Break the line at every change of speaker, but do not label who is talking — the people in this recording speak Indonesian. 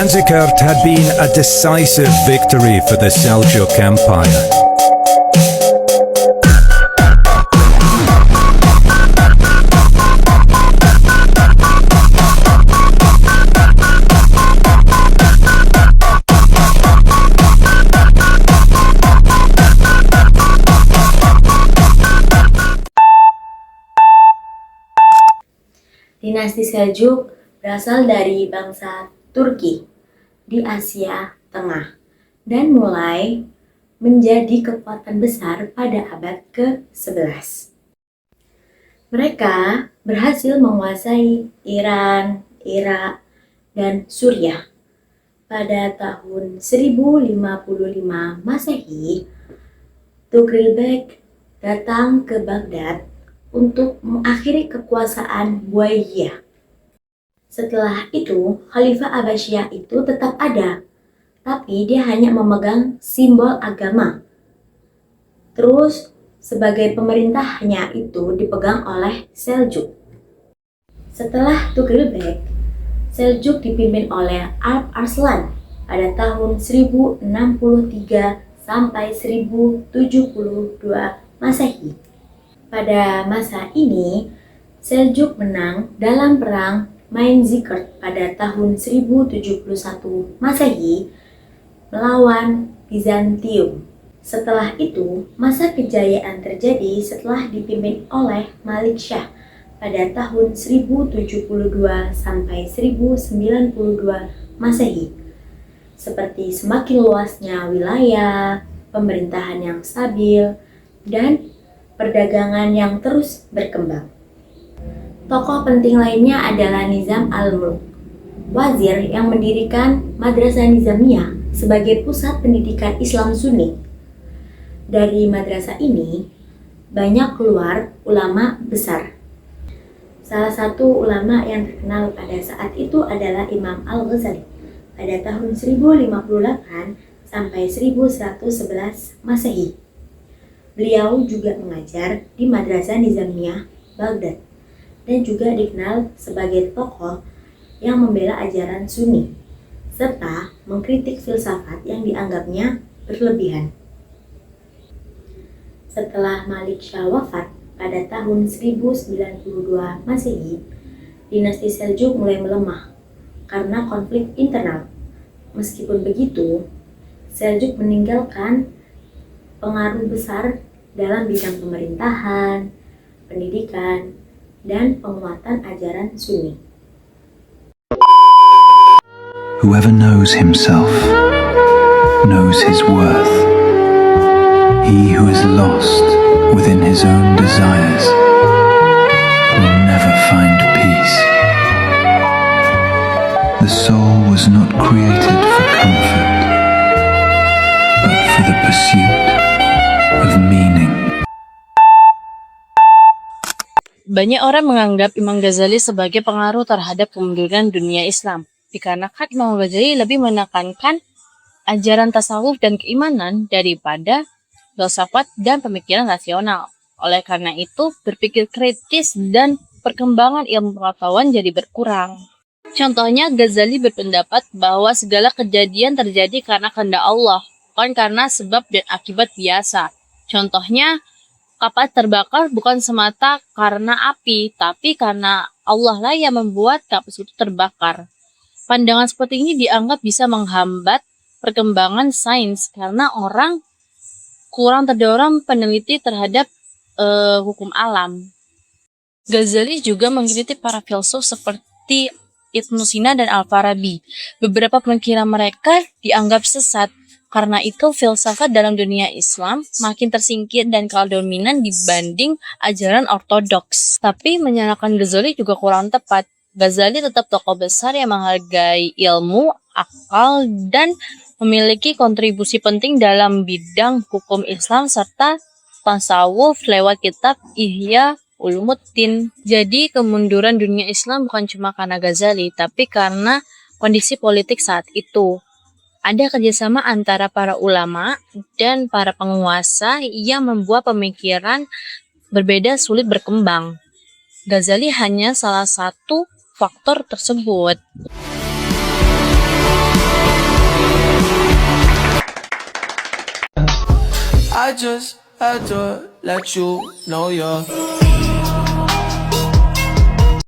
Manzikert had been a decisive victory for the Seljuk Empire.
Dinasti Seljuk berasal dari bangsa Turki di Asia Tengah dan mulai menjadi kekuatan besar pada abad ke-11. Mereka berhasil menguasai Iran, Irak, dan Suriah. Pada tahun 1055 Masehi, Tughril datang ke Baghdad untuk mengakhiri kekuasaan Buayyah. Setelah itu, Khalifah Abbasiyah itu tetap ada, tapi dia hanya memegang simbol agama. Terus, sebagai pemerintahnya itu dipegang oleh Seljuk. Setelah Tughril Seljuk dipimpin oleh Alp Arslan pada tahun 1063 sampai 1072 Masehi. Pada masa ini, Seljuk menang dalam perang Manzikert pada tahun 1071 Masehi melawan Bizantium. Setelah itu, masa kejayaan terjadi setelah dipimpin oleh Malik Shah pada tahun 1072 sampai 1092 Masehi. Seperti semakin luasnya wilayah, pemerintahan yang stabil, dan perdagangan yang terus berkembang. Tokoh penting lainnya adalah Nizam al-Mulk, wazir yang mendirikan Madrasah Nizamiyah sebagai pusat pendidikan Islam Sunni. Dari madrasah ini, banyak keluar ulama besar. Salah satu ulama yang terkenal pada saat itu adalah Imam Al-Ghazali pada tahun 1058 sampai 1111 Masehi. Beliau juga mengajar di Madrasah Nizamiyah Baghdad dan juga dikenal sebagai tokoh yang membela ajaran Sunni, serta mengkritik filsafat yang dianggapnya berlebihan. Setelah Malik Shah wafat pada tahun 1092 Masehi, dinasti Seljuk mulai melemah karena konflik internal. Meskipun begitu, Seljuk meninggalkan pengaruh besar dalam bidang pemerintahan, pendidikan, dan penguatan ajaran Sunni.
Whoever knows himself knows his worth. He who is lost within his own desires will never find peace. The soul was not created for comfort, but for the pursuit of meaning.
Banyak orang menganggap Imam Ghazali sebagai pengaruh terhadap kemunduran dunia Islam, dikarenakan Imam Ghazali lebih menekankan ajaran tasawuf dan keimanan daripada filsafat dan pemikiran rasional. Oleh karena itu, berpikir kritis dan perkembangan ilmu pengetahuan jadi berkurang. Contohnya, Ghazali berpendapat bahwa segala kejadian terjadi karena kehendak Allah, bukan karena sebab dan akibat biasa. Contohnya, kapal terbakar bukan semata karena api, tapi karena Allah lah yang membuat kapal itu terbakar. Pandangan seperti ini dianggap bisa menghambat perkembangan sains karena orang kurang terdorong peneliti terhadap hukum alam. Ghazali juga mengkritik para filsuf seperti Ibnu Sina, dan Al-Farabi. Beberapa pemikiran mereka dianggap sesat. Karena itu, filsafat dalam dunia Islam makin tersingkir dan kalah dominan dibanding ajaran ortodoks. Tapi menyalahkan Ghazali juga kurang tepat. Ghazali tetap tokoh besar yang menghargai ilmu, akal, dan memiliki kontribusi penting dalam bidang hukum Islam serta tasawuf lewat kitab Ihya Ulumuddin. Jadi kemunduran dunia Islam bukan cuma karena Ghazali, tapi karena kondisi politik saat itu. Ada kerjasama antara para ulama dan para penguasa yang membuat pemikiran berbeda sulit berkembang. Ghazali hanya salah satu faktor tersebut.
I just had to let you know you're